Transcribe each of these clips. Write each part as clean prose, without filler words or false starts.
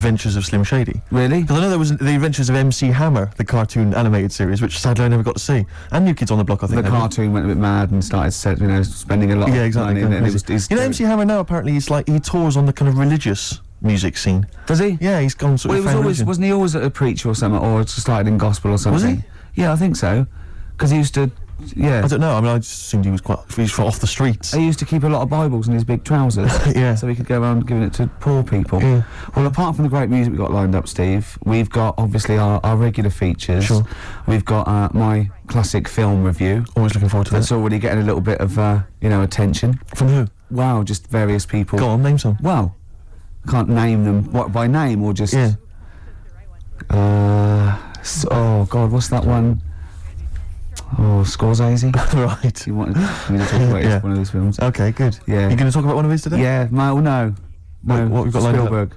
Adventures of Slim Shady. Really? Because I know there was The Adventures of MC Hammer, the cartoon animated series, which sadly I never got to see. And New Kids on the Block, I think. The cartoon went a bit mad and started, spending a lot Yeah, of exactly. money. And it was, you know, MC Hammer now apparently he tours on the kind of religious music scene. Does he? Yeah, he's gone sort of. Wasn't he always a preacher or something, or started in gospel or something? Was he? Yeah, I think so. Because he used to. Yeah. I don't know. I mean, I just assumed he was off the streets. He used to keep a lot of Bibles in his big trousers. Yeah. So he could go around giving it to poor people. Yeah. Well, apart from the great music we've got lined up, Steve, we've got obviously our regular features. Sure. We've got my classic film review. Always looking forward to That's that. already getting a little bit of, attention. From who? Wow, just various people. Go on, name some. Well, can't name them by name or just. Yeah. Oh God, what's that one? Oh, Scorsese. Right. You wanted me to talk about Yeah. one of those films? Okay, good. Yeah. You going to talk about one of his today? Yeah, no. What we've got lined up? Spielberg.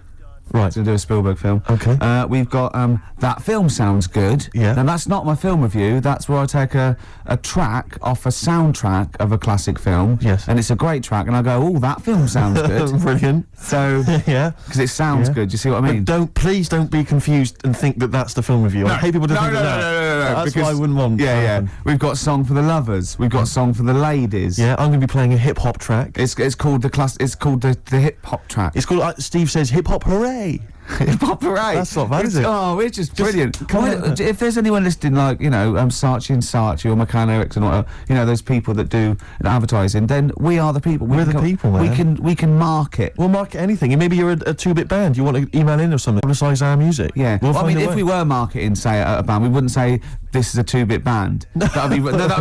Right. To do a Spielberg film. Okay. We've got That Film Sounds Good. Yeah. Now that's not my film review. That's where I take a track off a soundtrack of a classic film. Yes. And it's a great track, and I go, oh, that film sounds good. Brilliant. So. Yeah. Because it sounds Yeah. good. Do you see what I mean? But please don't be confused and think that that's the film review. I hate people to think that. No. That's what I wouldn't want. to Yeah. happen. We've got Song for the Lovers. We've got Song for the Ladies. Yeah, I'm going to be playing a hip hop track. It's called the hip hop track. It's called, Steve says, hip hop hooray. Hip hop hooray. That's not bad, is it? Oh, it's just brilliant. come on. If there's anyone listening, like Saatchi and Saatchi or McCann Erickson or those people that do advertising, then we are the people. We're the people, man. We can market. We'll market anything. Maybe you're a two-bit band. You want to email in or something. Publicise our music. Yeah. We'll Well, I find mean, a if way. we were marketing, say, a band, we wouldn't say this is a two-bit band. That'd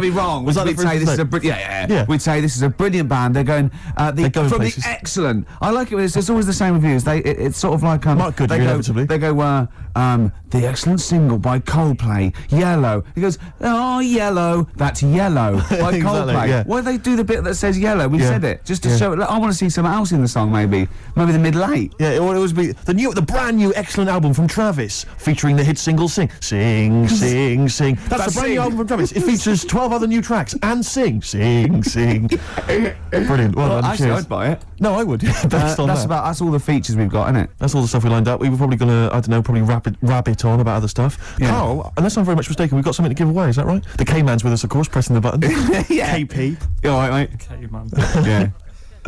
be wrong. Was that the We'd first say this is mistake? yeah. We'd say this is a brilliant band. They're going They're going from places. the excellent. I like it when it's always the same reviews. It's sort of like Mark Goodyear, inevitably. They go the excellent single by Coldplay, Yellow. He goes, oh, Yellow, that's Yellow by Exactly, Coldplay. yeah. Why do they do the bit that says Yellow? We Yeah. said it just to Yeah. show it. I want to see something else in the song, maybe the middle eight. Yeah, it would always be the brand new excellent album from Travis, featuring the hit single "Sing, Sing, Sing, Sing." That's the brand new album from Travis. It features 12 other new tracks and Sing, Sing, Sing. Brilliant. Well done. Actually, Cheers. I'd buy it. No, I would. Based on that. That's all the features we've got, isn't it? That's all the stuff we lined up. We were probably gonna, I don't know, probably rabbit on about other stuff. Yeah. Carl, unless I'm very much mistaken, we've got something to give away. Is that right? The K-Man's with us, of course, pressing the button. Yeah. KP. You all right, mate? Okay, man. Yeah.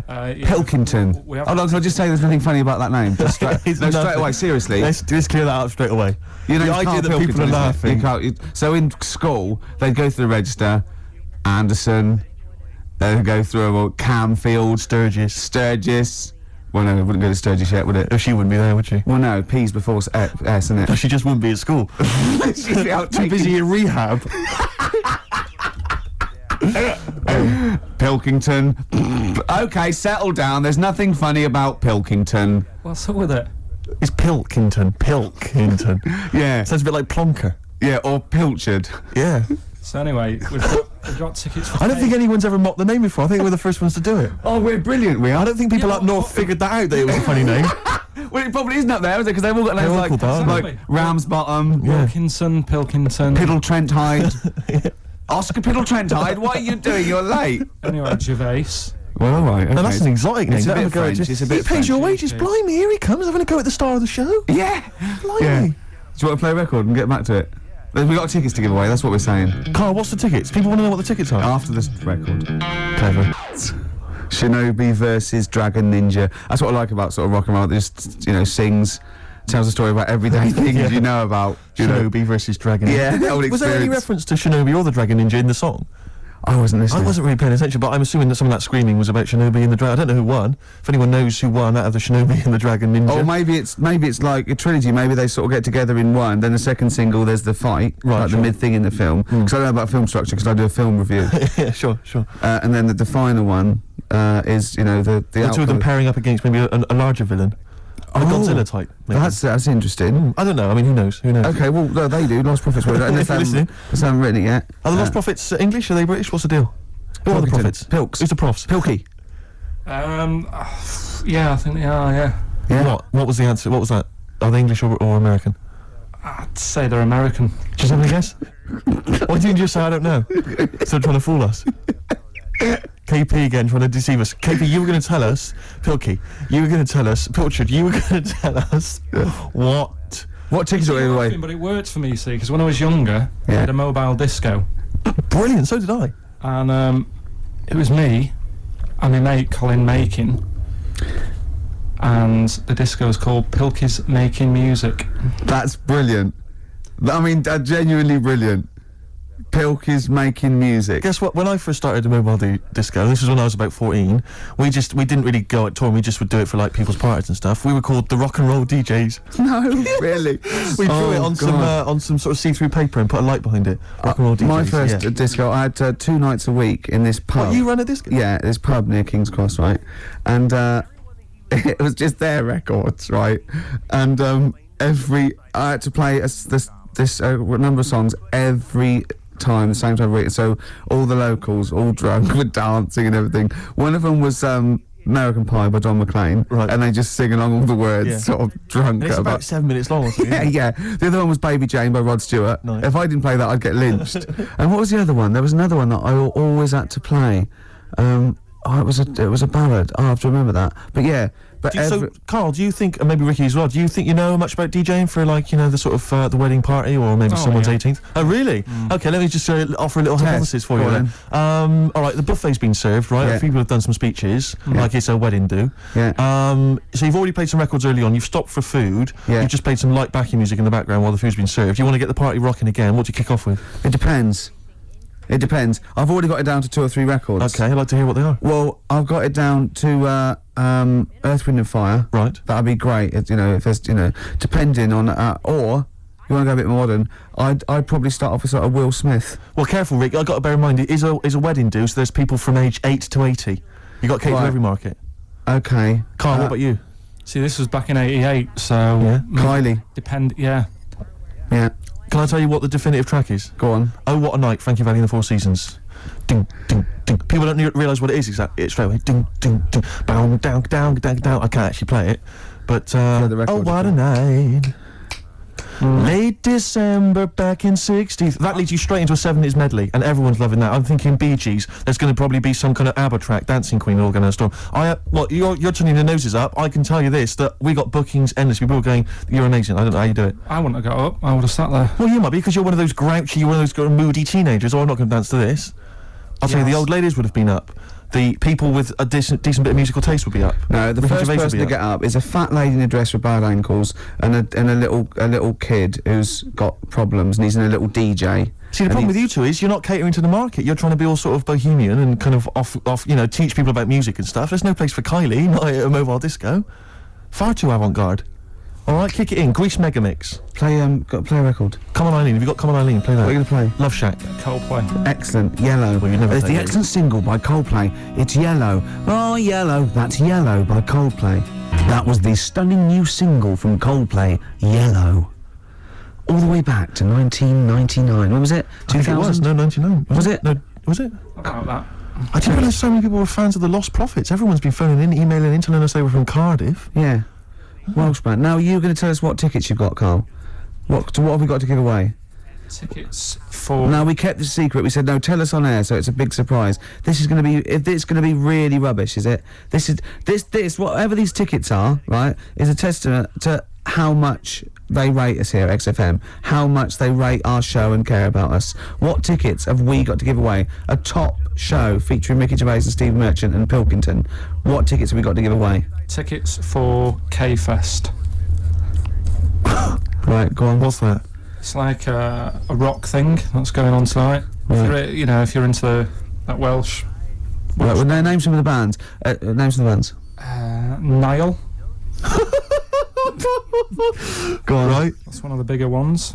Yeah. Pilkington. We have- Hold on, can I just say there's nothing funny about that name? Just straight, It's no, straight nothing. away, seriously. Let's clear that up straight away. You know, the you idea can't that people are Pilkington, isn't it? laughing. You can't, so in school, they'd go through the register, Anderson, they'd go through Camfield, Sturgis. Well, no, it wouldn't go to Sturgis yet, would it? Oh, she wouldn't be there, would she? Well, no, P's before S, isn't it? She just wouldn't be at school. She'd be out Too taking- busy in rehab. Pilkington. Okay, settle down. There's nothing funny about Pilkington. What's up with it? It's Pilkington. Pilkington. Yeah. Sounds a bit like Plonker. Yeah, or Pilchard. Yeah. So anyway, we've got tickets for I don't think anyone's ever mocked the name before. I think we're the first ones to do it. Oh, we're brilliant, we I are. don't think people Yeah, up north figured that out, that it was a funny name. Well, it probably isn't up there, is it? Because they've all got names all like, called that, aren't like they? Ramsbottom, Yeah. Pilkington. Piddle Trent Hyde. Oscar Piddle Trent Hyde, what are you doing? You're late. Anyway, Gervais. Well, all right. Now, that's an exotic name. It's a Let bit him go at French, you. it's a bit He pays your French, wages. yeah. Blimey, here he comes, having a go at the star of the show. Yeah. Blimey. Yeah. Do you want to play a record and get back to it? We've got tickets to give away, that's what we're saying. Carl, what's the tickets? People want to know what the tickets are. After this record. Clever. Shinobi versus Dragon Ninja. That's what I like about sort of rock and roll. That just, sings, tells a story about everyday things Yeah. you know about. You know. Shinobi versus Dragon Ninja. Yeah, Did the they- old was there any experience. reference to Shinobi or the Dragon Ninja in the song? I wasn't I listening. wasn't really paying attention, but I'm assuming that some of that screaming was about Shinobi and the Dragon. I don't know who won. If anyone knows who won out of the Shinobi and the Dragon Ninja. Or maybe it's like a trilogy. Maybe they sort of get together in one. Then the second single, there's the fight, Right, like sure. the mid thing in the film. Because I don't know about film structure, because I do a film review. Yeah, sure. And then the final one is the The two of them outcome. pairing up against maybe a larger villain. A Godzilla type. Maybe. That's interesting. I don't know. I mean, who knows? Who knows? Okay, well no, they do. Lost Prophets were, unless If you're they listening. haven't written it yet. Are the Lost Prophets English? Are they British? What's the deal? Who are the Pilkington. Prophets? Pilks. Who's the Profs? Pilky. Yeah, I think they are. Yeah. Yeah. What was the answer? What was that? Are they English or American? I'd say they're American. Do you have any guess? Why didn't you just say I don't know? Instead of trying to fool us. KP again trying to deceive us. KP, you were going to tell us, Pilkey, you were going to tell us, Pilchard, you were going to tell us what tickets are Laughing, away? but it worked for me, you see, because when I was younger, I Yeah. had a mobile disco, Brilliant, so did I. and it was me and my mate Colin Makin, and the disco was called Pilkey's Making Music. That's brilliant. I mean, genuinely brilliant. Pilkey's Making Music. Guess what? When I first started the mobile disco, this was when I was about 14. We didn't really go out touring. We just would do it for like people's parties and stuff. We were called the rock and roll DJs. No, really. We drew it on God. some sort of see-through paper and put a light behind it. Rock and roll DJs. My first yeah. disco, I had 2 nights a week in this pub. What, you ran a disco? Yeah, this pub near King's Cross, right? And it was just their records, right? And I had to play this number of songs every time, the same time of week. So all the locals, all drunk, were dancing and everything. One of them was American Pie by Don McLean, Right. and they just sing along all the words, Yeah. sort of drunk. And it's at about 7 minutes long or something. yeah, isn't it? yeah. The other one was Baby Jane by Rod Stewart. Nice. If I didn't play that, I'd get lynched. And what was the other one? There was another one that I always had to play. It was a ballad. I have to remember that. But yeah, So, Carl, do you think, and maybe Ricky as well, do you think you know much about DJing for, like, you know, the sort of the wedding party or maybe Oh, someone's yeah. 18th? Oh, really? Okay, let me just offer a little Test. hypothesis for Go you then. on. All right, the buffet's been served, right? Yeah. People have done some speeches, like it's a wedding do. Yeah. So you've already played some records early on, you've stopped for food, Yeah. you've just played some light backing music in the background while the food's been served. You want to get the party rocking again, what do you kick off with? It depends. It depends. I've already got it down to 2 or 3 records. Okay, I'd like to hear what they are. Well, I've got it down to Earth, Wind and Fire. Right. That'd be great. If there's, depending on, or you want to go a bit more modern, I'd probably start off with sort of Will Smith. Well, careful, Rick, I've got to bear in mind, it is a wedding do, so there's people from age 8 to 80. You got to cater to Right. every market. Okay. Carl, what about you? See, this was back in '88, so Yeah. Kylie. Yeah. Yeah. Can I tell you what the definitive track is? Go on. Oh, What a Night, Frankie Valli and the Four Seasons. Ding, ding, ding. People don't realise what it is exactly. It's straight away. Ding, ding, ding. Bow, down, down, down, down. I can't actually play it. But, the record, oh, what a night. Late December back in 60s. That leads you straight into a 70s medley, and everyone's loving that. I'm thinking Bee Gees. There's going to probably be some kind of ABBA track, Dancing Queen, all going to storm. You're turning your noses up. I can tell you this, that we got bookings endlessly. People are going, you're amazing. I don't know how you do it. I wouldn't have got up. I would have sat there. Well, you might be, because you're one of those grouchy, you're one of those kind of moody teenagers. Oh, I'm not going to dance to this. I'll tell you, the Yes. old ladies would have been up. The people with a decent bit of musical taste would be up. No, the Ricky first Gervais would person be to get up is a fat lady in a dress with bad ankles and a little kid who's got problems and he's in a little DJ. See, the problem with you two is you're not catering to the market. You're trying to be all sort of bohemian and kind of off, teach people about music and stuff. There's no place for Kylie, not at a mobile disco. Far too avant-garde. All right, kick it in. Grease Megamix. Play a record. Come on, Eileen. Have you got Come on, Eileen? Play that. What are you gonna play? Love Shack. Coldplay. Excellent. Yellow. Well, you never It's play the it. excellent single by Coldplay. It's Yellow. Oh, Yellow. That's Yellow by Coldplay. That was the stunning new single from Coldplay, Yellow. All the way back to 1999. When was it? I think it was. No, 99. Was it? No, was it? About that. I didn't realise so many people were fans of the Lost Prophets. Everyone's been phoning in, emailing in, telling us they were from Cardiff. Yeah. Welsh band. Now, you're going to tell us what tickets you've got, Carl. What have we got to give away? Tickets for. No, we kept the secret. We said, no, tell us on air, so it's a big surprise. This is going to be, if it's going to be really rubbish, is it? This, whatever these tickets are, right, is a testament to how much they rate us here at XFM, how much they rate our show and care about us. What tickets have we got to give away? A top show featuring Ricky Gervais and Steve Merchant and Pilkington. What tickets have we got to give away? Tickets for K-Fest. Right, go on. What's that? It's like a rock thing that's going on tonight. Right. If you're into that Welsh. Right, well, name some of the bands. Names of the bands. Nile. Go on. Right. That's one of the bigger ones.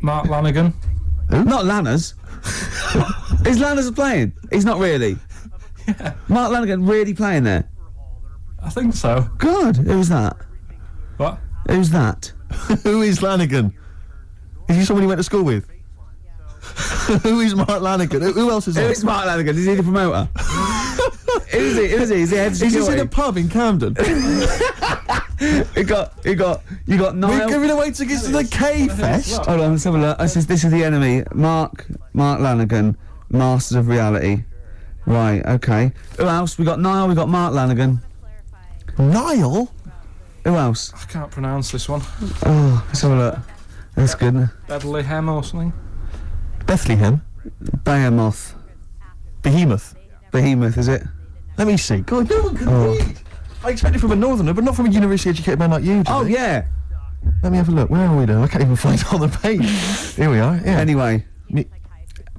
Mark Lanigan. Not Lanners. Is Lanners playing? He's not really. Yeah. Mark Lanigan really playing there? I think so. God, who's that? What? Who's that? Who is Lanigan? Is he someone you went to school with? Who is Mark Lanigan? Who else is Who that? is Mark Lanigan? Is he the promoter? Who is he? Is he head Is this in security? a pub in Camden? You got We're Niall. giving away tickets to the K-Fest. Hold on, let's have a look. This is the enemy. Mark Lanigan, Masters of Reality. Right, okay. Who else? We got Niall, we got Mark Lanigan. Niall? Who else? I can't pronounce this one. Oh, let's have a look. That's good. Bethlehem or something. Bethlehem? Behemoth. Behemoth? Behemoth, is it? Let me see. God, no one can read. I expect it from a northerner, but not from a university-educated man like you, do Oh, they? yeah. Let me have a look. Where are we now? I can't even find it on the page. Here we are, yeah. Anyway.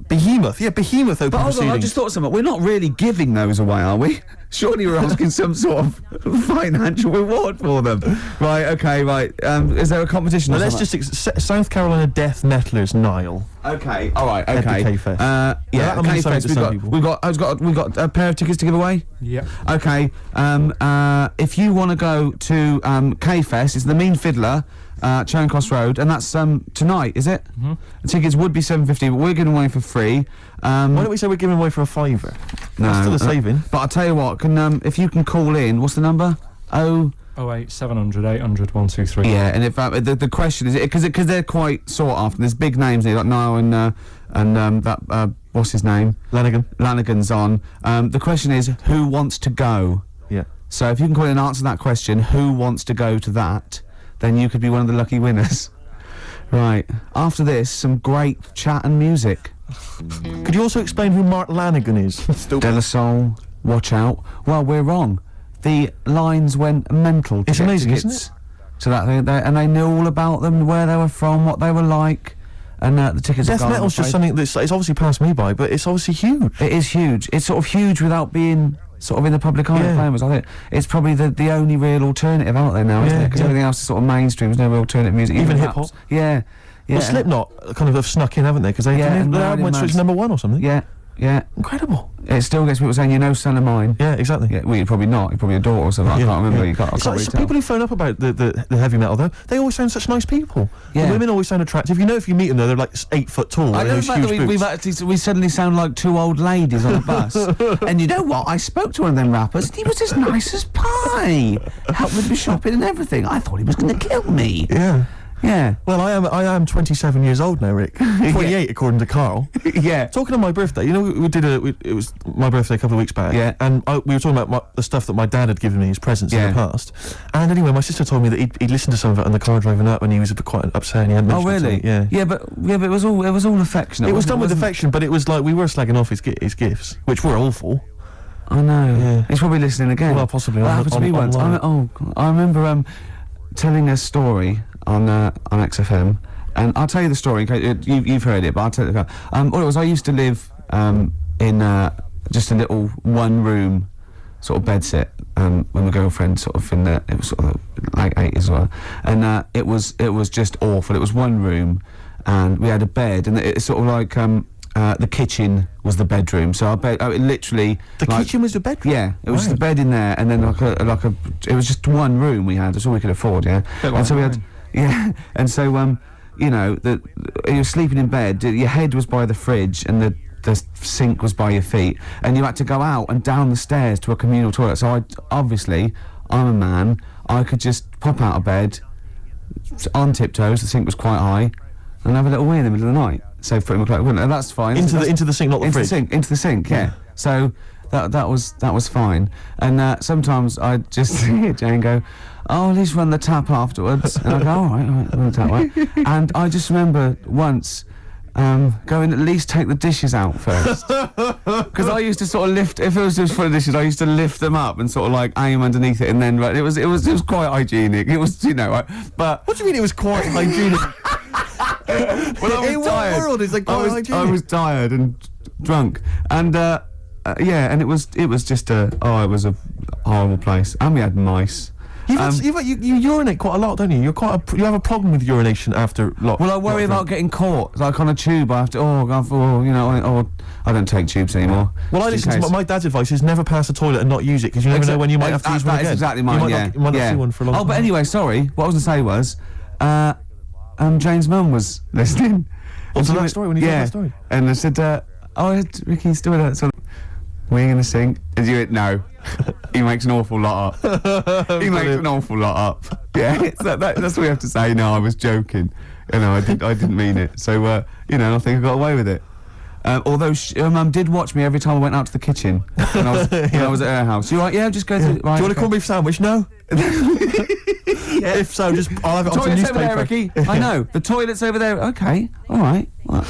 Behemoth, yeah, Behemoth open But hold on, I proceedings. just thought of something. We're not really giving those away, are we? Surely we're asking some sort of financial reward for them. Right, okay, right. Is there a competition Now, or let's something? just... South Carolina Death Metalers, Niall. Okay, alright, At the okay. K-Fest. Yeah, That'll mean something K-Fest, to some people. we've got a pair of tickets to give away? Yep. Okay, if you want to go to K-Fest, it's the Mean Fiddler, Charing Cross Road, and that's tonight, is it? Mm-hmm. The tickets would be $7.50, but we're giving away for free. Why don't we say we're giving away for a $5? No, That's still a saving. But I'll tell you what, if you can call in, what's the number? 08 700 800 123. Yeah, and if the question is, because they're quite sought after. There's big names here, like Niall and that what's his name? Lanigan's on. The question is, who wants to go? Yeah. So if you can call in and answer that question, who wants to go to that, then you could be one of the lucky winners. Right. After this, some great chat and music. Could you also explain who Mark Lanigan is? De La Soul, watch out. Well, we're wrong. The lines went mental. To It's get amazing, tickets. isn't it? So that and they knew all about them, where they were from, what they were like, and the tickets. Death are gone, metal's I'm just afraid. something that's it's obviously passed me by, but it's obviously huge. It is huge. It's sort of huge without being sort of in the public eye. Yeah. Famous. I think it's probably the only real alternative out there now, isn't Yeah, it? Because yeah. everything else is sort of mainstream. There's no real alternative music. Even raps. hip-hop? Yeah. Yeah. Well, Slipknot kind of have snuck in, haven't they? Because Yeah, their and album went Marilyn straight to #1 or something. Yeah. Yeah. Incredible. It still gets people saying, "You know, son of mine." Yeah, exactly. Yeah. Well, you're probably not. You're probably a daughter or something. Yeah, I can't remember. yeah. You can't. I It's can't like really tell. people who phone up about the heavy metal though, they always sound such nice people. Yeah. The women always sound attractive. You know, if you meet them though, they're like 8 foot tall. I and know the those fact huge that boots. we suddenly sound like two old ladies on a bus. And you know what? I spoke to one of them rappers and he was as nice as pie. Helped with the shopping and everything. I thought he was going to kill me. Yeah. Yeah. Well, I am 27 years old now, Rick. 28 according to Carl. Yeah. Talking of my birthday, you know, it was my birthday a couple of weeks back. Yeah. And we were talking about the stuff that my dad had given me as presents in Yeah. the past. And anyway, my sister told me that he'd listened to some of it on the car driving up, and he was a bit quite upset. And he hadn't Oh mentioned it to really? me. Yeah. Yeah, but it was all affectionate. It was wasn't done with wasn't affection, but it was like we were slagging off his gifts, which were awful. I know. Yeah. He's probably listening again. Well, possibly That on- happened to me on- once. online. I remember telling a story on XFM, and I'll tell you the story. In case, you've heard it, but I'll tell you. What it was, I used to live in just a little one-room sort of bedsit. When my girlfriend sort of it was sort of like 80s as well, and it was just awful. It was one room, and we had a bed, and it's sort of like the kitchen was the bedroom. So our bed, literally. The kitchen was the bedroom? Yeah, it was just a Right. bed in there, and then it was just one room we had. That's all we could afford. Yeah, Bit and like so we had. mine. Yeah, and so you know, you were sleeping in bed. Your head was by the fridge, and the sink was by your feet, and you had to go out and down the stairs to a communal toilet. So I'm a man. I could just pop out of bed on tiptoes. The sink was quite high, and have a little wee in the middle of the night. So pretty much like, and that's fine. Into the sink, not the fridge. Into the sink. Yeah. So that was fine. And sometimes I'd just hear Jane go, "Oh, at least run the tap afterwards." And I'd go, all right, run the tap, right. And I just remember once going, at least take the dishes out first. Because I used to sort of lift, if it was just full of dishes, I used to lift them up and sort of like aim underneath it, and then it was quite hygienic. It was, you know, but What do you mean it was quite hygienic? well, I In was what tired. world is it quite hygienic? I was tired and drunk, and yeah, and it was just it was a horrible place, and we had mice. You urinate quite a lot, don't you? You have a problem with urination after lot. Well, I worry about getting caught, like on a tube. I have to, I don't take tubes anymore. Well, I just in listen to case. my dad's advice is never pass the toilet and not use it, because you never know when you might have to use one That again. is exactly mine. You might Yeah, not, you might yeah. not see one for a long time. Oh, but anyway, sorry. What I was going to say was, Jane's mum was listening. Oh, to that story, when you told yeah, that story? and I said, Ricky's doing that. So, weeing in the sink. And you went, no. He makes an awful lot up. He makes an awful lot up. Yeah, that's what we have to say. No, I was joking. You know, I didn't mean it. So, you know, I think I got away with it. Although Mum did watch me every time I went out to the kitchen when I was at her house. You right? Yeah, just go through. Right, Do you want a corned beef sandwich? No. If so, just I'll have it on some Toilet's over there, newspaper. Ricky. I know. The toilet's over there. Okay. All right. Well,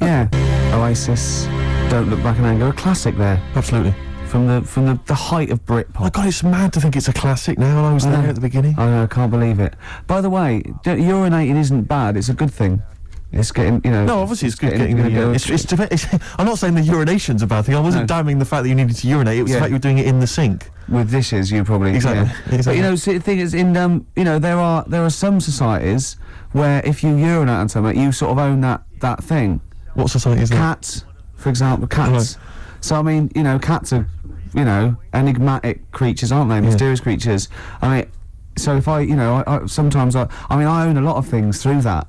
yeah. Oasis. Don't Look Back in Anger. A classic there. Absolutely. From the height of Britpop. My God, it's mad to think it's a classic now. And I was there at the beginning. I know, I can't believe it. By the way, urinating isn't bad. It's a good thing. It's getting, you know. No, obviously it's good getting the. I'm not saying the urination's a bad thing. I wasn't damning the fact that you needed to urinate. It was the fact you were doing it in the sink. With dishes, you probably exactly. Yeah. But you know, see, the thing is, in you know, there are some societies where if you urinate on something, you sort of own that thing. What society is that? Cats, for example, cats. Right. So I mean, you know, cats are, you know, enigmatic creatures, aren't they? Mysterious creatures. I mean, so if I sometimes I own a lot of things through that.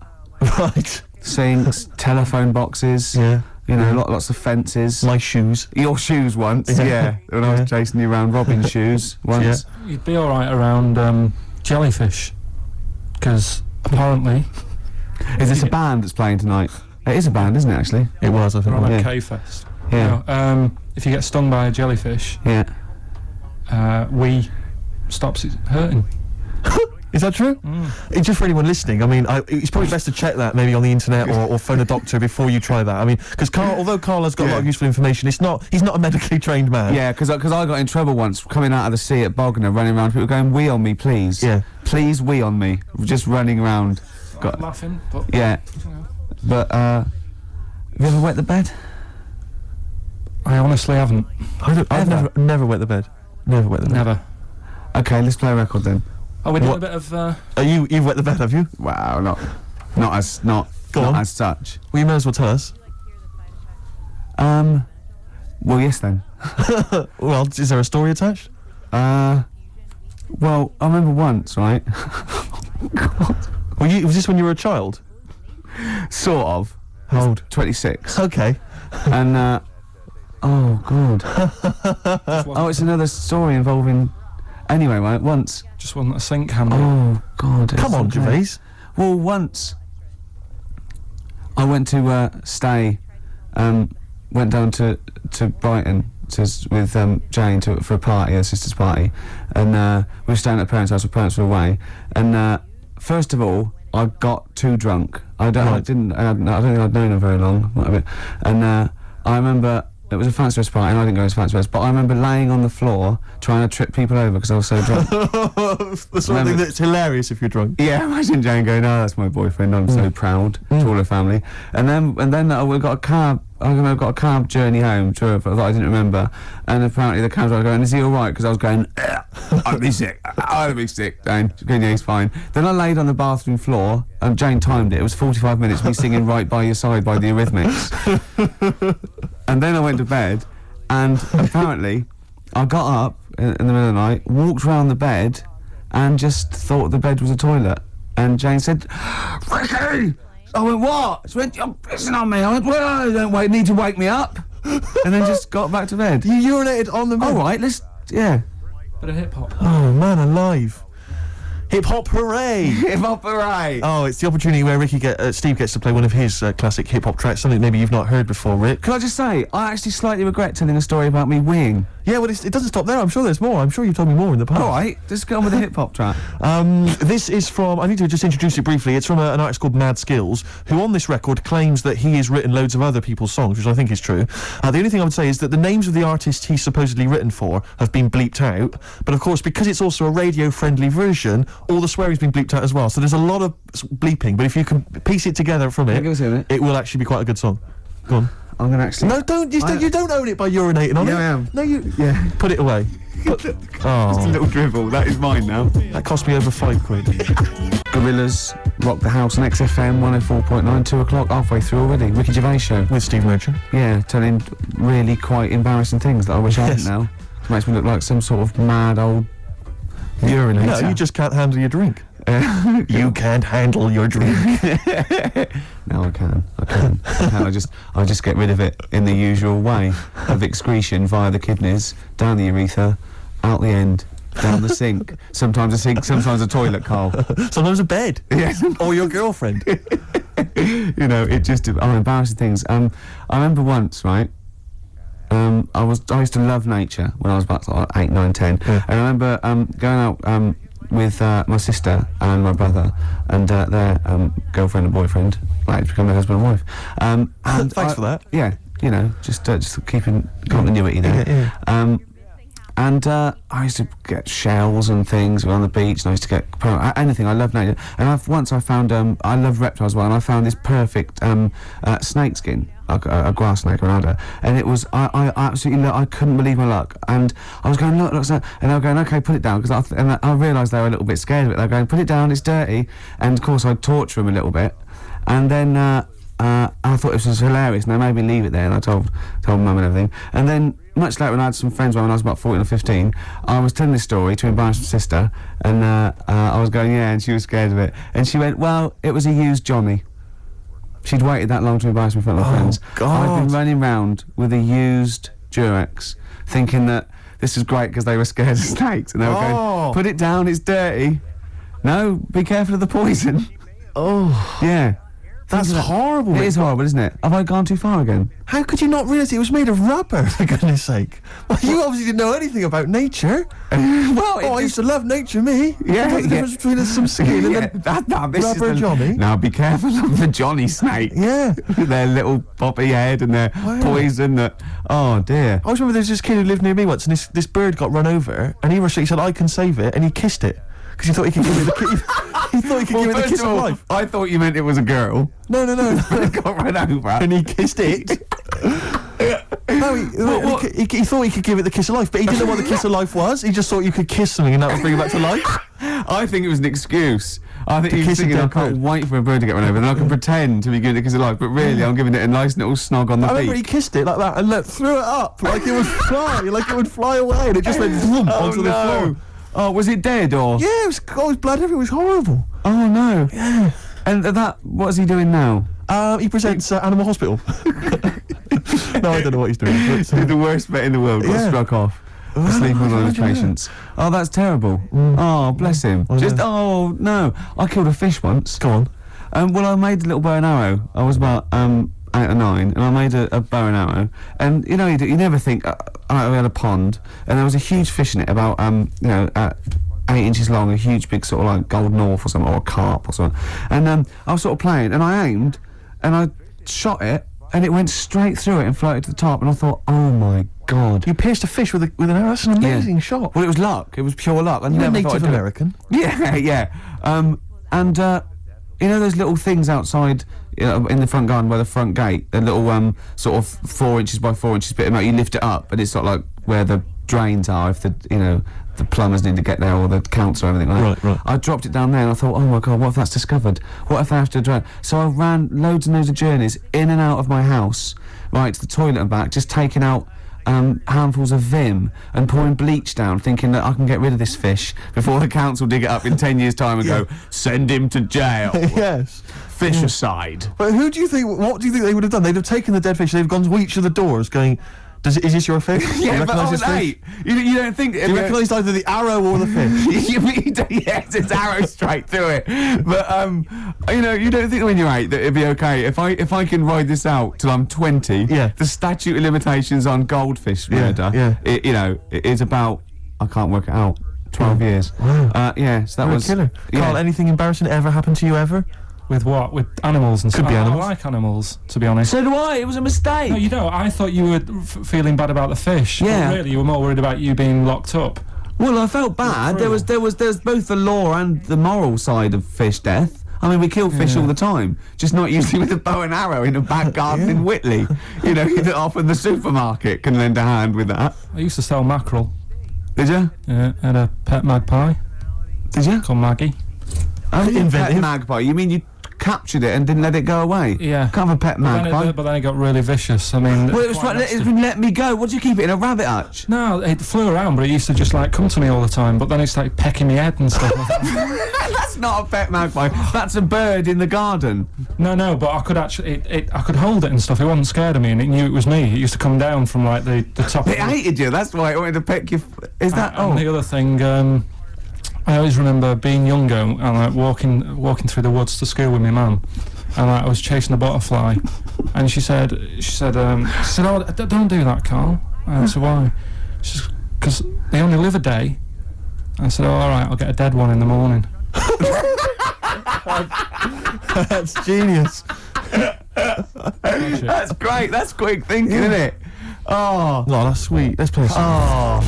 Right. Sinks, telephone boxes. Yeah. You know, lots of fences. My shoes. Your shoes once, yeah. When I was chasing you around Robin's shoes once. Yeah. You'd be alright around jellyfish, because apparently... Is this a band that's playing tonight? It is a band, isn't it, actually? It was, I think. Right, like K-Fest. Yeah. Now, if you get stung by a jellyfish, we stops it hurting. Is that true? It's just for anyone listening. I mean, it's probably best to check that maybe on the internet or phone a doctor before you try that. I mean, because although Carl has got a lot of useful information, he's not a medically trained man. Yeah, because I got in trouble once coming out of the sea at Bognor, running around, people going, "Wee on me, please." Yeah. Please wee on me. Just running around. I'm laughing, but... Yeah. You know. But, have you ever wet the bed? I honestly haven't. I've never wet the bed. Never wet the bed. Never. Okay, let's play a record then. Oh, we're doing a bit of... You've wet the bed, have you? Wow, not as such. Well, you may as well tell us. Well, yes then. Well, is there a story attached? Well, I remember once, right? God. Was this when you were a child? Sort of. How old? 26. Okay. And, oh, God. Oh, it's another story involving... Anyway, right, once... Just wasn't a sink handle. Oh, God. Come on, Gervais. Well, once... I went to, stay... went down to Brighton with Jane for a party, her sister's party. And, we were staying at her parents' house, her parents were away. And, first of all, I got too drunk. I don't think I'd known her very long. And, I remember... It was a fancy dress party, and I didn't go to fancy dress, but I remember laying on the floor trying to trip people over because I was so drunk. The sort of thing that's hilarious if you're drunk. Yeah, imagine Jane going, "Oh, that's my boyfriend. I'm so proud." To all her family, and then we got a cab. I got a cab journey home that I didn't remember, and apparently the cab driver going, "Is he all right?" Because I was going, "I'd be sick. I'd be sick." Jane, yeah, he's fine. Then I laid on the bathroom floor, and Jane timed it. It was 45 minutes. Me singing "Right by Your Side" by the Eurythmics. And then I went to bed, and apparently I got up in the middle of the night, walked around the bed, and just thought the bed was a toilet. And Jane said, "Ricky!" I went, "What?" She went, "You're pissing on me." I went, "Well, I don't need to wake me up." And then just got back to bed. You urinated on the bed? All right, yeah. Bit of hip-hop. Oh, man alive. Hip-hop hooray! Hip-hop hooray! Oh, it's the opportunity where Steve gets to play one of his classic hip-hop tracks, something maybe you've not heard before, Rick. Can I just say, I actually slightly regret telling a story about me weeing. Yeah, well, it doesn't stop there. I'm sure there's more. I'm sure you've told me more in the past. All right, just go on with the hip-hop track. This is from... I need to just introduce it briefly. It's from an artist called Mad Skills, who on this record claims that he has written loads of other people's songs, which I think is true. The only thing I would say is that the names of the artists he's supposedly written for have been bleeped out, but of course, because it's also a radio-friendly version, all the swearing's been bleeped out as well. So there's a lot of bleeping, but if you can piece it together from it, it will actually be quite a good song. Go on. I'm gonna actually... No, you don't own it by urinating on it. Yeah, I am. No, put it away. Just a little dribble. That is mine now. That cost me over £5. Gorillaz, Rock the House on XFM 104.9, 2 o'clock, halfway through already. Ricky Gervais Show. With Steve Merchant. Yeah, telling really quite embarrassing things that I wish I hadn't now. It makes me look like some sort of mad old urinator. No, you just can't handle your drink. You can't handle your drink. No, I can. I just get rid of it in the usual way of excretion via the kidneys, down the urethra, out the end, down the sink. Sometimes a sink, sometimes a toilet, Carl. Sometimes a bed. Yes. Or your girlfriend. You know, embarrassing things. I remember once, right? I used to love nature when I was about like 8, 9, 10. Yeah. And I remember going out with my sister and my brother and their girlfriend and boyfriend, like to become their husband and wife. And Thanks for that. Yeah, you know, just keeping continuity there. Yeah. And I used to get shells and things on the beach, and I used to get anything. I love nature. And once I found I love reptiles as well, and I found this perfect snake skin, a grass snake, an adder, and it was I absolutely I couldn't believe my luck. And I was going look, and they were going okay, put it down, because I realised they were a little bit scared of it. They were going put it down, it's dirty, and of course I'd torture them a little bit, and then I thought it was hilarious, and they made me leave it there, and I told mum and everything. And then much later, when I had some friends when I was about 14 or 15, I was telling this story to embarrass my sister, and I was going, yeah, and she was scared of it. And she went, well, it was a used Johnny. She'd waited that long to embarrass me in front of my friends. God. I'd been running round with a used Durex, thinking that this was great because they were scared of snakes, and they were going, put it down, it's dirty. No, be careful of the poison. Oh. Yeah. That's horrible. It is horrible, isn't it? Have I gone too far again? How could you not realise it was made of rubber, for goodness sake? Well, you obviously didn't know anything about nature. Well, I used to love nature, me. Yeah, What the difference between some skin and yeah, this is rubber Johnny? Now be careful of the Johnny snake. Yeah. Their little poppy head and their poison that... Oh, dear. I always remember there was this kid who lived near me once, and this bird got run over, and he said, I can save it, and he kissed it. Because he thought he could give it the he thought he could give it the kiss of life. I thought you meant it was a girl. No. It got run over. And he kissed it. No, he thought he could give it the kiss of life, but he didn't know what the kiss of life was. He just thought you could kiss something and that would bring it back to life. I think it was an excuse. I think he was kiss a thinking, I dead can't bird. wait for a bird to get run over, then I can pretend to be giving it a kiss of life, but really I'm giving it a nice little snog on the I remember he beak. kissed it like that and threw it up like it would fly away, and it just went vroom onto the floor. Oh, was it dead or? Yeah, it was blood everywhere. It was horrible. Oh no. Yeah. And what is he doing now? He presents Animal Hospital. No, I don't know what he's doing. But, The worst vet in the world got struck off. Asleep on one of his patients. Oh, that's terrible. Oh, bless him. Oh no. I killed a fish once. Go on. Well, I made a little bow and arrow. I was about 8 or 9, and I made a bow and arrow. And you know, you never think. We had a pond, and there was a huge fish in it, about 8 inches long, a huge big sort of like golden orph or something, or a carp or something. And I was sort of playing, and I aimed, and I shot it, and it went straight through it and floated to the top. And I thought, oh my God. You pierced a fish with an arrow. That's an amazing shot. Well, it was luck. It was pure luck. I You're never Native thought I'd do it. American. Yeah. And you know those little things outside in the front garden by the front gate, the little sort of 4 inches by 4 inches bit of metal, you lift it up and it's sort of like where the drains are if the plumbers need to get there, or the council or anything like that. Right. I dropped it down there and I thought, oh my God, what if that's discovered? What if I have to drown? So I ran loads and loads of journeys in and out of my house, right to the toilet and back, just taking out handfuls of Vim and pouring bleach down, thinking that I can get rid of this fish before the council dig it up in 10 years' time and go, send him to jail. Yes. Fish aside. But what do you think they would have done? They'd have taken the dead fish, they've gone to each of the doors going, is this your fish? Do you Yeah, but recognise I was this fish? 8. You don't think... Do you recognise either the arrow or the fish? Yes, it's arrow straight through it. But you don't think when you're 8 that it'd be okay if I can ride this out till I'm 20. Yeah. The statute of limitations on goldfish murder. yeah. It is about, I can't work it out, 12 years. Wow. Yeah, so that You're a was killer. Yeah. Carl, anything embarrassing ever happened to you ever? With what? With animals and stuff? Could be animals. I like animals, to be honest. So do I. It was a mistake. No, you don't. I thought you were feeling bad about the fish. Yeah. But really, you were more worried about you being locked up. Well, I felt bad. There's both the law and the moral side of fish death. I mean, we kill fish all the time, just not usually with a bow and arrow in a back garden in Whitley. Often the supermarket can lend a hand with that. I used to sell mackerel. Did you? Yeah, I had a pet magpie Did you? called Maggie. Oh, you Inventive. pet magpie. You mean you captured it and didn't let it go away? Yeah. Can't have a pet magpie. But then it got really vicious. I mean... Well, it was quite trying nasty. to let me go. What do you keep it in, a rabbit hutch? No, it flew around, but it used to just like come to me all the time. But then it started pecking my head and stuff. That's That's not a pet magpie. That's a bird in the garden. No, but I could actually, I could hold it and stuff. It wasn't scared of me, and it knew it was me. It used to come down from like the top. It hated you. That's why it wanted to peck you. Is that? And the other thing, I always remember being younger and like walking through the woods to school with my mum, and like, I was chasing a butterfly, and she said, "Oh, don't do that, Carl." And I said, "Why?" She said, "Because they only live a day." I said, "Oh, all right, I'll get a dead one in the morning." That's genius. That's great. That's quick thinking, isn't it? Oh, No, that's sweet. Let's play a song.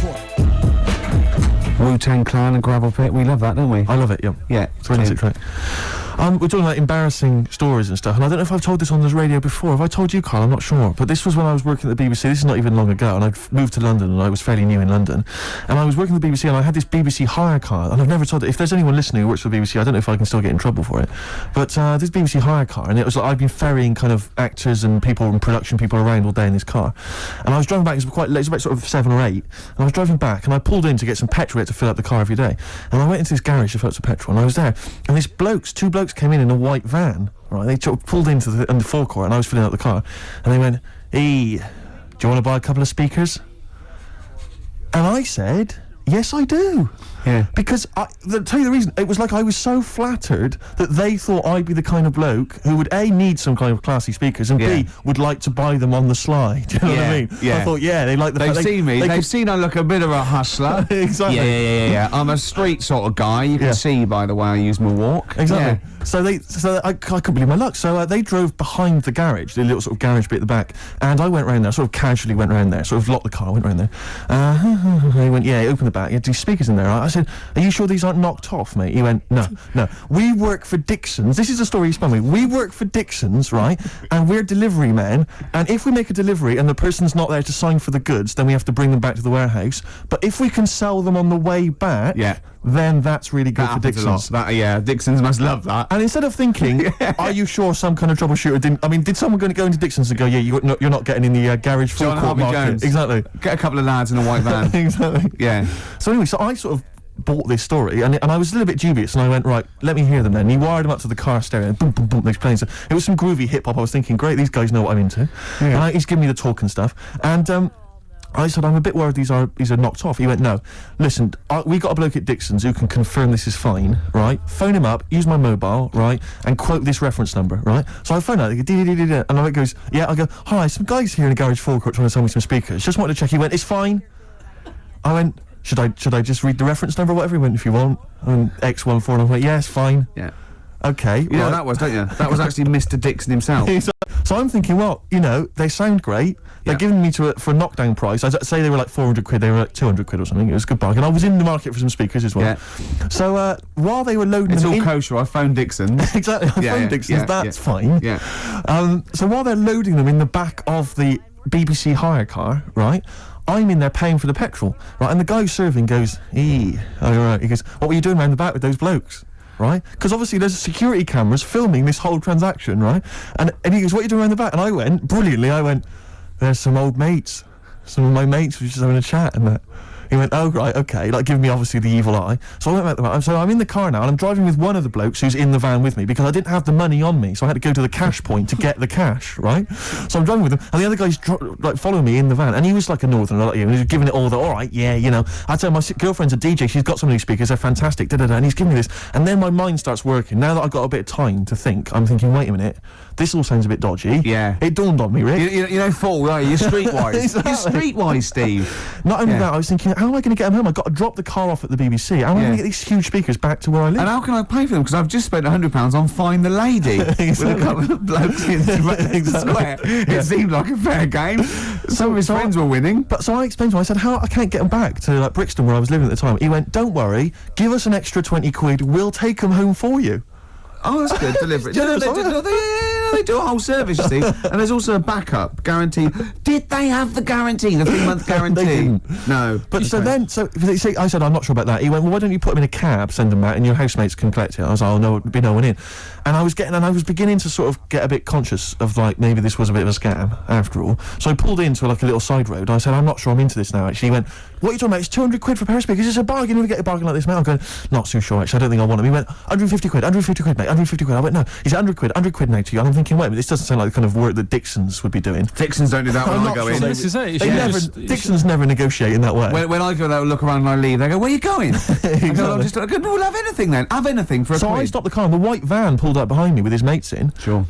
Wu-Tang Clan and Gravel Pit. We love that, don't we? I love it, yeah. Yeah. It's really track. We're talking about embarrassing stories and stuff, and I don't know if I've told this on the radio before. Have I told you, Carl? I'm not sure. But this was when I was working at the BBC. This is not even long ago, and I'd moved to London, and I was fairly new in London. And I was working at the BBC, and I had this BBC hire car, and I've never told it. If there's anyone listening who works for the BBC, I don't know if I can still get in trouble for it. But this BBC hire car, and it was like I'd been ferrying kind of actors and people and production people around all day in this car. And I was driving back, it was quite late, it was about sort of 7 or 8, and I was driving back, and I pulled in to get some petrol to fill up the car every day. And I went into this garage to fill up some petrol, and I was there, and two blokes came in a white van, right? They sort of pulled into the forecourt, and I was filling up the car, and they went, "Hey, do you want to buy a couple of speakers?" And I said, "Yes, I do." Yeah. Because to tell you the reason, it was like I was so flattered that they thought I'd be the kind of bloke who would A, need some kind of classy speakers, and B, would like to buy them on the sly. Do you know what I mean? Yeah. I thought, they like the They've fact seen me. They've seen I look a bit of a hustler. Exactly. Yeah. I'm a street sort of guy. You can see by the way I use my walk. Exactly. Yeah. So I couldn't believe my luck. So they drove behind the garage, the little sort of garage bit at the back, and I went round there, sort of casually went round there, sort of locked the car, went round there. He went, "Yeah," opened the back. He had these speakers in there. I said, "Are you sure these aren't knocked off, mate?" He went, No. We work for Dixon's. This is the story he spun me. We work for Dixon's, right? And we're delivery men. And if we make a delivery and the person's not there to sign for the goods, then we have to bring them back to the warehouse. But if we can sell them on the way back, then that's really good for Dixon's. Dixon's must love that. And instead of thinking, "Are you sure some kind of troubleshooter didn't..." I mean, did someone go into Dixon's and go, "Yeah, you're not getting in the garage forecourt market"? Jones. Exactly. Get a couple of lads in a white van. Exactly. Yeah. So anyway, so I sort of bought this story, and I was a little bit dubious, and I went, "Right, let me hear them then." And he wired them up to the car stereo, and boom, boom, boom, they're playing. So it was some groovy hip-hop. I was thinking, great, these guys know what I'm into. Yeah. And he's giving me the talk and stuff. And I said, "I'm a bit worried these are knocked off." He went, "No, listen, we got a bloke at Dixon's who can confirm this is fine, right? Phone him up, use my mobile, right, and quote this reference number, right?" So I phone out, they go, "Dee-dee-dee-dee-dee," and it goes, "Yeah." I go, "Hi, some guys here in the garage forecourt trying to sell me some speakers. Just wanted to check." He went, "It's fine." I went, Should I just read the reference number or whatever?" He went, "If you want." And X14, and I went, "Yeah, it's fine." Yeah. Okay. You know what that was, don't you? That was actually Mr. Dixon himself. So I'm thinking, well, they sound great. They're giving me for a knockdown price. I'd say they were like 400 quid, they were like 200 quid or something. It was a good bargain. I was in the market for some speakers as well. Yeah. So while they were loading it's them all kosher. I phoned Dixon's. Exactly. I phoned Dixon's. That's fine. Yeah. So while they're loading them in the back of the BBC hire car, right, I'm in there paying for the petrol, right, and the guy serving goes, all right. He goes, "What were you doing around the back with those blokes?" Right? Because obviously there's security cameras filming this whole transaction, right? And he goes, "What are you doing around the back?" And I went, brilliantly, "There's some old mates. Some of my mates were just having a chat and that." He went, "Oh, right, okay," like giving me obviously the evil eye. So I went back to the van. So I'm in the car now, and I'm driving with one of the blokes who's in the van with me because I didn't have the money on me, so I had to go to the cash point to get the cash, right? So I'm driving with him, and the other guy's following me in the van, and he was like a northerner like you, and he was giving it all the, "All right, yeah, I'd say my girlfriend's a DJ, she's got some of these speakers, they're fantastic, da-da-da," and he's giving me this, and then my mind starts working. Now that I've got a bit of time to think, I'm thinking, wait a minute, this all sounds a bit dodgy. Yeah. It dawned on me, Rick. You know, fool, are you? You're streetwise. Exactly. You're streetwise, Steve. Not only that, I was thinking, how am I going to get them home? I've got to drop the car off at the BBC. How am I going to get these huge speakers back to where I live? And how can I pay for them? Because I've just spent £100 on Find the Lady with a couple of blokes in the square. It seemed like a fair game. Some of his friends were winning. But so I explained to him, I said, "How I can't get them back to like Brixton where I was living at the time." He went, "Don't worry, give us an extra 20 quid, we'll take them home for you." Oh, that's good. Deliberate. no, they do a whole service, you see. And there's also a backup guarantee. Did they have the guarantee, the 3-month guarantee? They didn't. No. But so see, I said, I'm not sure about that. He went, well, why don't you put them in a cab, send them out, and your housemates can collect it? I was like, oh, no, there'd be no one in. And I was beginning to sort of get a bit conscious of, like, maybe this was a bit of a scam, after all. So I pulled into, like, a little side road. I said, I'm not sure I'm into this now, actually. He went, what are you talking about? It's 200 quid for a pair of speakers. It's a bargain. You never get a bargain like this, mate. I'm going, not so sure, actually. I don't think I want them. He went, 150 quid, 150 quid, mate, 150 quid. I went, no. He said, 100 quid now to you. And I'm thinking, wait a minute, this doesn't sound like the kind of work that Dixons would be doing. Dixons don't do that when I'm I not go sure in. This is it. Dixons never negotiate in that way. When I go there, look around and I leave, they go, where are you going? I go, I'm Exactly. just, we'll have anything then. Have anything for a So quid. I stopped the car, and the white van pulled up behind me with his mates in. Sure.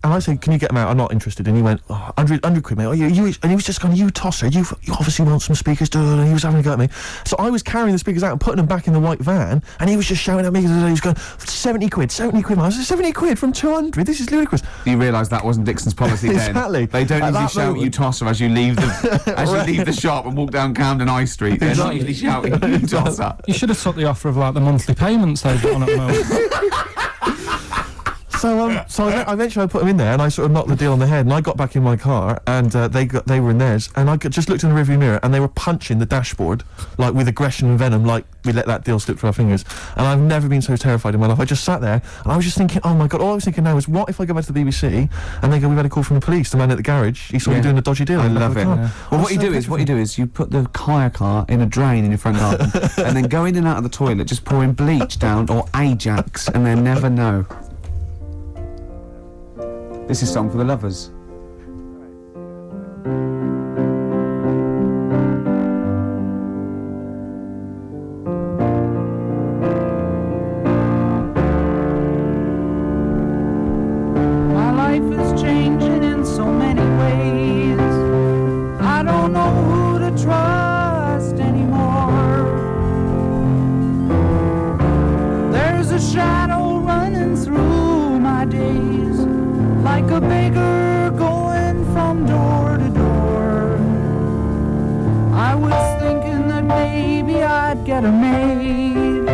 And I said, can you get them out? I'm not interested. And he went, oh, 100 quid, mate. Oh, you, and he was just going, you tosser, you obviously want some speakers, duh, and he was having a go at me. So I was carrying the speakers out and putting them back in the white van, and he was just shouting at me, he was going, 70 quid, mate. I said, 70 quid from 200? This is ludicrous. You realise that wasn't Dixon's policy then. Exactly. They don't At usually that shout moment- you tosser as you leave the leave the shop and walk down Camden High Street. They're not usually shouting you tosser. You should have took the offer of like the monthly payments they've got on at the moment. So eventually I put them in there, and I sort of knocked the deal on the head, and I got back in my car, and they were in theirs, and I just looked in the rearview mirror, and they were punching the dashboard, like with aggression and venom, like we let that deal slip through our fingers. And I've never been so terrified in my life. I just sat there, and I was just thinking, oh my God, all I was thinking now is, what if I go back to the BBC, and they go, we've had a call from the police, the man at the garage, he saw me doing a dodgy deal. I in the back love of it. the car. Well, I was what you so do is you put the hire car in a drain in your front garden, and then go in and out of the toilet, just pouring bleach down or Ajax, and they'll never know. This is Song for the Lovers. My life is changing in so many ways. I don't know who to trust anymore. There's a shadow running through my days, like a beggar going from door to door. I was thinking that maybe I'd get a maid,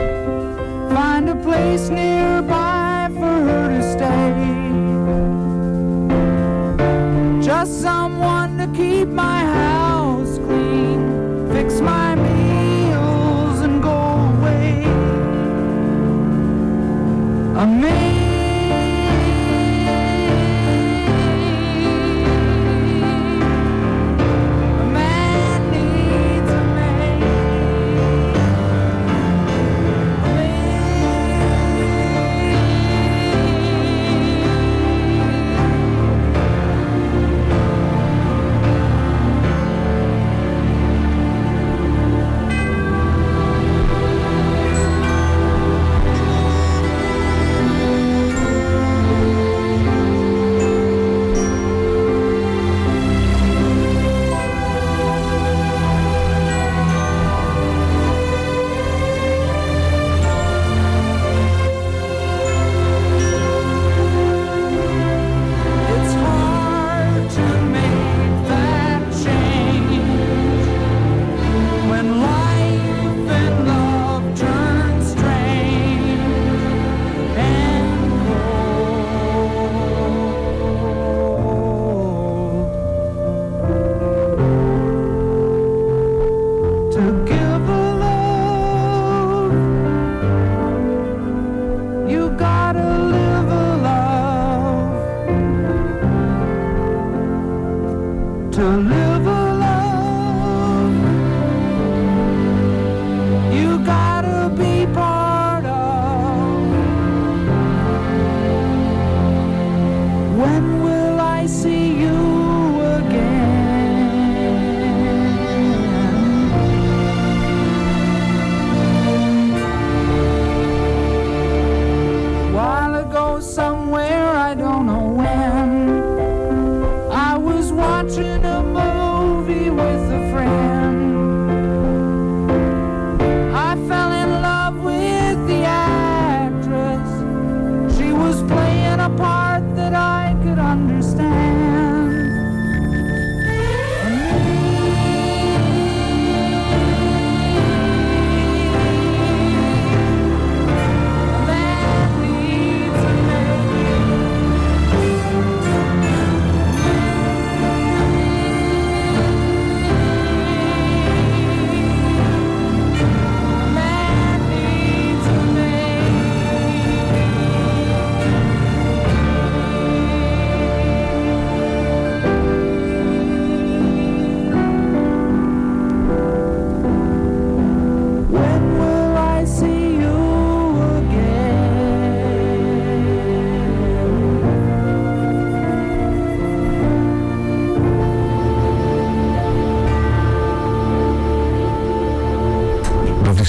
find a place nearby for her to stay. Just someone to keep my house clean, fix my meals and go away. A maid. A man needs a maid. A maid.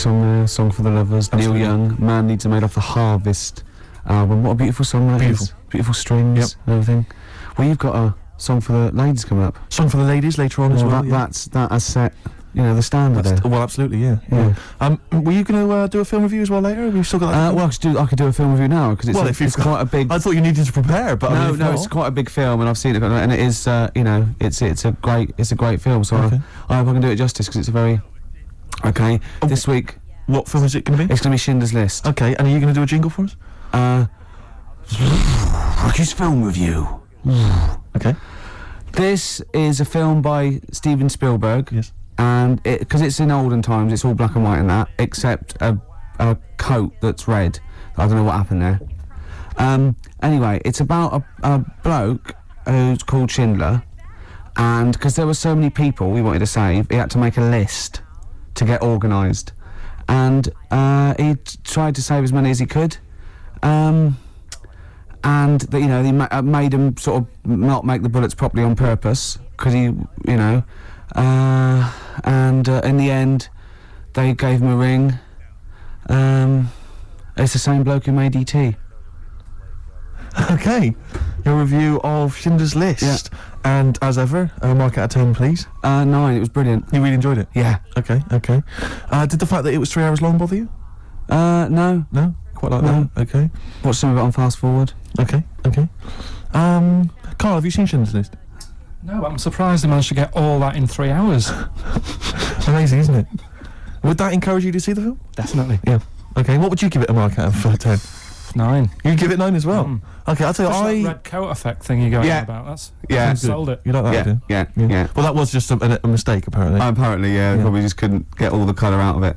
song there, Song for the Lovers, Absolutely. Neil Young, Man Needs a Maid off the Harvest album. What a beautiful song that Beautiful. is. Beautiful strings Yep. and everything. Well, you've got a song for the ladies coming up. Song for the ladies later on as well. That has set, the standard there. Well, absolutely, yeah. Were you going to do a film review as well later? Have you still got that? Well, I could do a film review now because it's, Well, if you've it's got- quite a big. I thought you needed to prepare, but I mean, if No, not- it's quite a big film, and I've seen it, and it is, it's a great film. So Okay. I hope I can do it justice because it's a very. Okay, this week What film is it going to be? it's going to be Schindler's List. Okay, and are you going to do a jingle for us? Rocky's film review. Okay. This is a film by Steven Spielberg. Yes. And because it's in olden times, it's all black and white and that, except a coat that's red. I don't know what happened there. Anyway, it's about a bloke who's called Schindler, and because there were so many people we wanted to save, he had to make a list to get organised, and he tried to save as many as he could. And they made him sort of not make the bullets properly on purpose because and in the end they gave him a ring. It's the same bloke who made E.T. Okay. Your review of Schindler's List. Yeah. And as ever, a mark out of 10, please. 9, it was brilliant. You really enjoyed it? Yeah. Okay. Did the fact that it was 3 hours long bother you? No. No? Quite like No. that? Okay. Watch some of it on fast forward. Okay. Carl, have you seen Schindler's List? No, but I'm surprised they managed to get all that in 3 hours. Amazing, isn't it? Would that encourage you to see the film? Definitely. Yeah. Okay, what would you give it a mark out of 10? 9. You'd give it 9 as well? Mm. Okay, I'll tell Just you, that red coat effect thing you're going Yeah. on about. That's Yeah. sold it. You like that, do you? Yeah. Well, that was just a mistake, apparently. Apparently, Yeah. probably just couldn't get all the colour out of it.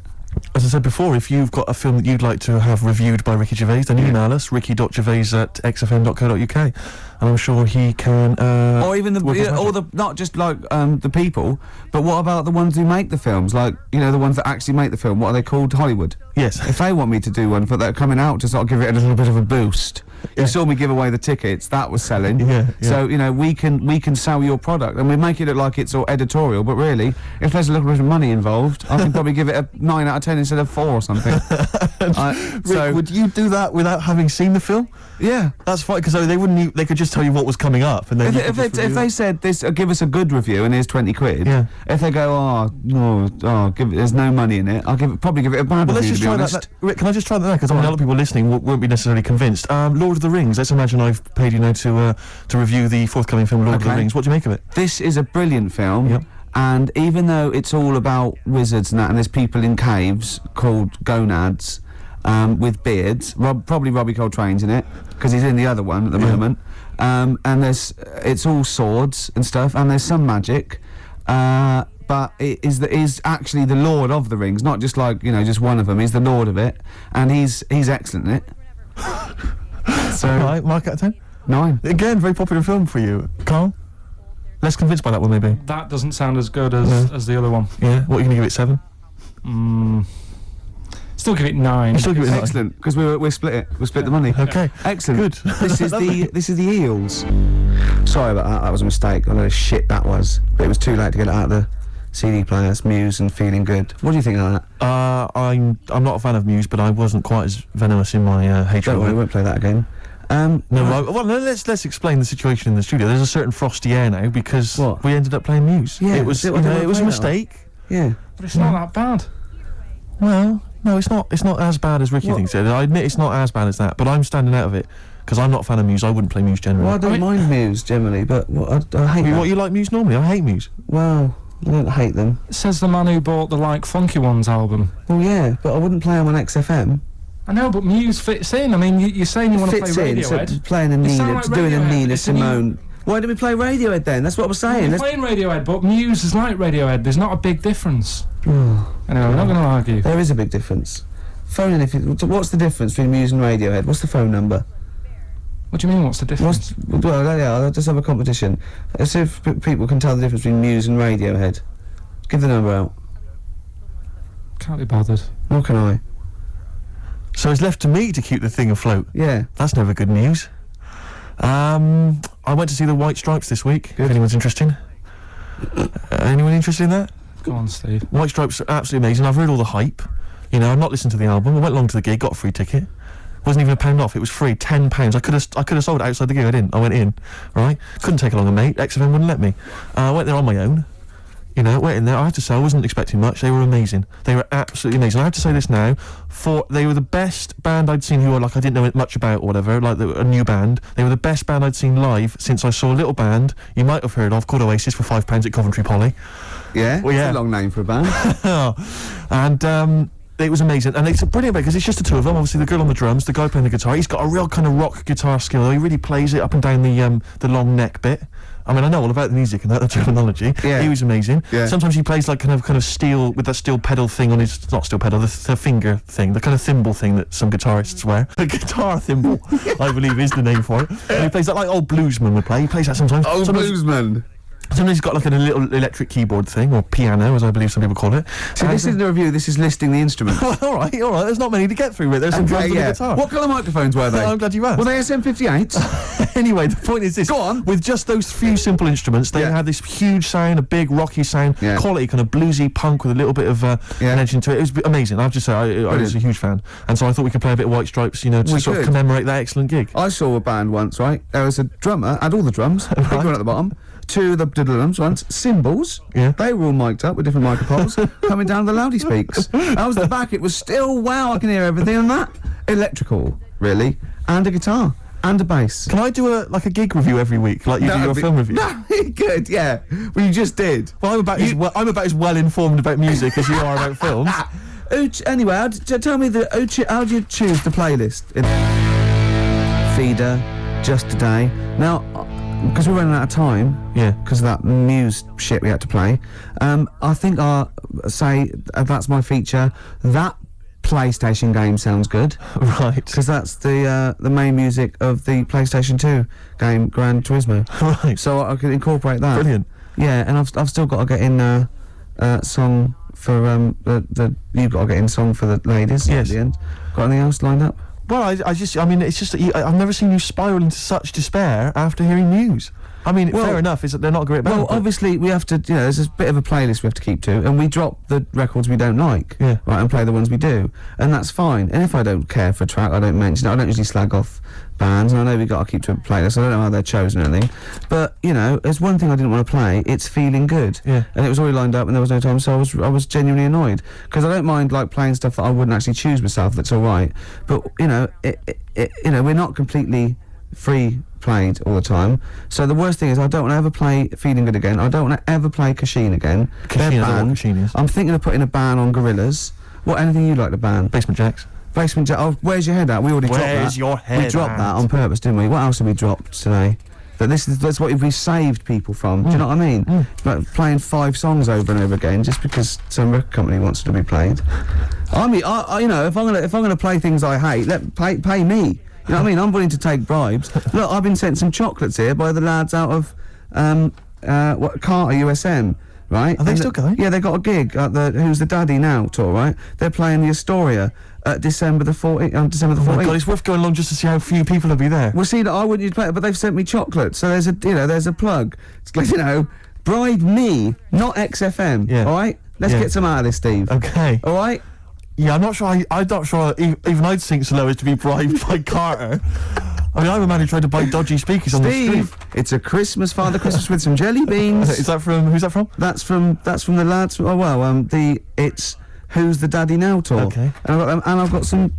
As I said before, if you've got a film that you'd like to have reviewed by Ricky Gervais, then email us, ricky.gervais@xfm.co.uk, and I'm sure he can... Or even work his not just like the people, but what about the ones who make the films? Like, the ones that actually make the film, what are they called? Hollywood. Yes. If they want me to do one for that coming out to sort of give it a little bit of a boost. Yeah. You saw me give away the tickets, that was selling. Yeah. So, we can sell your product, and we make it look like it's all editorial, but really, if there's a little bit of money involved, I can probably give it a 9 out of 10 instead of 4 or something. Rick, would you do that without having seen the film? Yeah. That's fine, because they wouldn't. They could just tell you what was coming up, and then you could just If review they it. said this, give us a good review and here's 20 quid. Yeah. If they go, there's no money in it, I'll probably give it a bad Well, let's review. just to be try honest. that. Rick, can I just try that now? Because a lot of people listening won't be necessarily convinced. Lord of the Rings. Let's imagine I've paid you now to review the forthcoming film Lord of the Okay. Rings. What do you make of it? This is a brilliant film. Yep. And even though it's all about wizards and that, and there's people in caves called gonads with beards, probably Robbie Coltrane's in it because he's in the other one at the moment. And it's all swords and stuff, and there's some magic. But it is actually the Lord of the Rings, not just like just one of them. He's the Lord of it, and he's excellent in it. So All right, mark out of 10. 9. Again, very popular film for you, Carl. Less convinced by that one, maybe. That doesn't sound as good as the other one. Yeah. What are you going to give it? 7? Still give it 9. You still give it 9. Excellent, because we split it. We split the money. Okay. Excellent. Good. This is the Eels. Sorry about that. That was a mistake. I know shit that was, but it was too late to get it out of the CD player. That's Muse and Feeling Good. What do you think of that? I'm not a fan of Muse, but I wasn't quite as venomous in my hatred. Don't worry, we won't play that again. No, let's explain the situation in the studio. There's a certain frosty air now because What? we ended up playing Muse. Yeah, it was did we it was a play that mistake. Yeah. But it's not that bad. Well, no, it's not. It's not as bad as Ricky thinks it is. I admit it's not as bad as that, but I'm standing out of it because I'm not a fan of Muse. I wouldn't play Muse generally. Well, I don't mind Muse generally, but I hate that. What you like Muse normally? I hate Muse. Well, I don't hate them. Says the man who bought the Like Funky Ones album. Well, yeah, but I wouldn't play them on XFM. I know, but Muse fits in. I mean, you're saying you want to play Fits in, so Radiohead. playing a It sound Nina, like doing a Radiohead. Nina It's a new- Simone. Why didn't we play Radiohead then? That's what I was saying. You're Let's playing Radiohead, but Muse is like Radiohead. There's not a big difference. Anyway, we're not going to argue. There is a big difference. Phone in if you, what's the difference between Muse and Radiohead? What's the phone number? What do you mean, what's the difference? Well, yeah, I'll just have a competition. Let's see if people can tell the difference between Muse and Radiohead. Give the number out. Can't be bothered. Nor can I. So it's left to me to keep the thing afloat. Yeah. That's never good news. I went to see the White Stripes this week. If anyone's interested. Anyone interested in that? Go on, Steve. White Stripes are absolutely amazing. I've heard all the hype. You know, I've not listened to the album. I went along to the gig, got a free ticket. Wasn't even £1 off. It was free, £10. I could have sold it outside the gig. I didn't. I went in, right? Couldn't take along a mate. XFM wouldn't let me. I went there on my own. You know, went in there. I have to say, I wasn't expecting much. They were amazing. They were absolutely amazing. I have to say this now: they were the best band I'd seen who were like I didn't know much about or whatever, like a new band. They were the best band I'd seen live since I saw a little band you might have heard of called Oasis for £5 at Coventry Poly. Yeah, Well, yeah. It's a long name for a band. And it was amazing, and it's brilliant because it's just the two of them. Obviously, the girl on the drums, the guy playing the guitar. He's got a real kind of rock guitar skill. He really plays it up and down the long neck bit. I mean, I know all about the music and the terminology. Yeah. He was amazing. Yeah. Sometimes he plays like kind of steel with that steel pedal thing on his not steel pedal, the finger thing, the kind of thimble thing that some guitarists wear. A guitar thimble, I believe, is the name for it. And he plays that like old bluesman would play. He plays that sometimes. Oh, Sometimes- bluesman. Sometimes he's got like a little electric keyboard thing, or piano, as I believe some people call it. So this isn't a review, this is listing the instruments. all right. There's not many to get through with. There's some drums and a guitar. What colour microphones were they? I'm glad you asked. Were they SM58s? Anyway, the point is this. Go on. With just those few simple instruments, they Yeah. had this huge sound, a big rocky sound, Yeah. quality, kind of bluesy punk with a little bit of an edge into it. It was amazing. I have to say, I was a huge fan. And so I thought we could play a bit of White Stripes, you know, to We sort of could. commemorate that excellent gig. I saw a band once, right? There was a drummer, had all the drums, big one at the bottom, two of the drums once, cymbals, Yeah. they were all mic'd up with different microphones, coming down the loudy speaks. I was at the back, it was still, wow, I can hear everything on that. Electrical, really, and a guitar, and a bass. Can I do a gig review every week, like you do your film review? No, good, yeah. Well, you just did. Well, I'm about as well informed about music as you are about films. Anyway, tell me how do you choose the playlist? Feeder, Just Today. Now, because we're running out of time, Yeah. because of that Muse shit we had to play, I think I'll say that's my feature. That PlayStation game sounds good, Right. because that's the main music of the PlayStation 2 game Gran Turismo. Right. So I could incorporate that. Brilliant. Yeah, and I've still got to get in song for you've got to get in song for the ladies Yes. at the end. Got anything else lined up? Well, I mean, it's just that I've never seen you spiral into such despair after hearing news. I mean, Well- fair enough, is that they're not a great band. Well, but- obviously we have to, there's a bit of a playlist we have to keep to, and we drop the records we don't like, Yeah. right, and play the ones we do, and that's fine. And if I don't care for a track, I don't mention it. I don't usually slag off bands, and I know we've got to keep to a playlist. I don't know how they're chosen or anything, but there's one thing I didn't want to play. It's Feeling Good, Yeah. and it was already lined up, and there was no time, so I was genuinely annoyed because I don't mind like playing stuff that I wouldn't actually choose myself. That's all right, but we're not completely free played all the time. So the worst thing is I don't want to ever play Feeling Good again. I don't want to ever play Kashin again. Kashin, They're I don't know what banned. Kashin is. I'm thinking of putting a ban on Gorillaz. Anything you like to ban? Basement Jacks. Basement Jack. Oh, Where's Your Head At? We already dropped that. Where's Your We Head dropped At? that on purpose, didn't we? What else have we dropped today? That's what we saved people from. Do you know what I mean? Like playing 5 songs over and over again just because some record company wants it to be played. I mean, if I'm gonna play things I hate, pay me. You know what I mean? I'm willing to take bribes. Look, I've been sent some chocolates here by the lads out of Carter USM, right? Are they And still going? Yeah, they got a gig at the Who's the Daddy Now tour, right? They're playing the Astoria at December the 14th. December the 14th. Oh my God, it's worth going along just to see how few people will be there. Well, see, I wouldn't use play it, but they've sent me chocolates, so there's a plug. It's like, bribe me, not XFM. Yeah. All right, let's Yeah. get some out of this, Steve. Okay. All right. Yeah, I'm not sure. I'm not sure even I'd sink so low as to be bribed by Carter. I mean, I'm a man who tried to buy dodgy speakers on the Steve, street. it's a Father Christmas with some jelly beans. Is that from? Who's that from? That's from the lads. Oh well, it's Who's the Daddy Now tour. Okay. And I've got some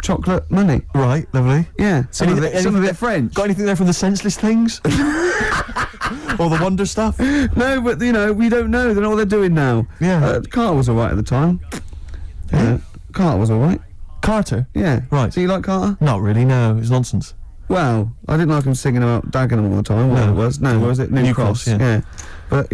chocolate money. Right, lovely. Yeah, some of Anything it French. Got anything there from the Senseless Things? Or the Wonder Stuff? No, but we don't know. They know what they're doing now. Yeah. Carter was alright at the time. Yeah. Carter was alright. Carter? Yeah. Right. Do you like Carter? Not really, no. It's nonsense. Well, I didn't like him singing about Dagenham all the time. Whatever No. it was. No, what was it? New Cross. yeah. But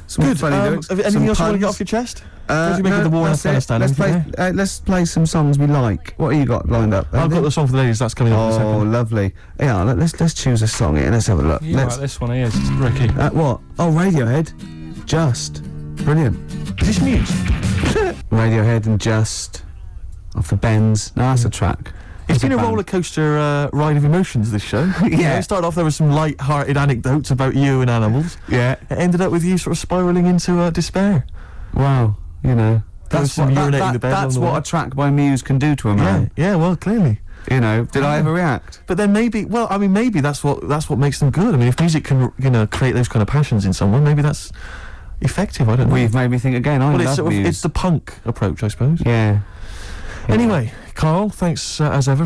some Good. funny lyrics. Have anything some else you want to get puns. off your chest? Uh, What do you make of the war in that's it. Afghanistan? Anything Let's play some songs we like. What have you got lined up? I've got the song for the ladies. That's coming up in a Oh, second. lovely. Yeah, let's choose a song here. Let's have a look. You Let's. like this one here, Ricky. What? Oh, Radiohead. Just. Brilliant. Is this Muse? Radiohead and Just. Off the Bends. No, that's a track. It's been a band. roller coaster ride of emotions, this show. Yeah. It started off, there were some light-hearted anecdotes about you and animals. Yeah. It ended up with you sort of spiralling into despair. Wow. That's some urinating in the bed that's along the what way. a track by Muse can do to a Yeah, man. yeah, well, clearly. You know, did I ever react? But then maybe, well, I mean, maybe that's what makes them good. I mean, if music can, create those kind of passions in someone, maybe that's effective. I don't know. Well, you've made me think again. I Well, it's love sort of, Muse. it's the punk approach, I suppose. Yeah. Anyway, Carl, thanks as ever.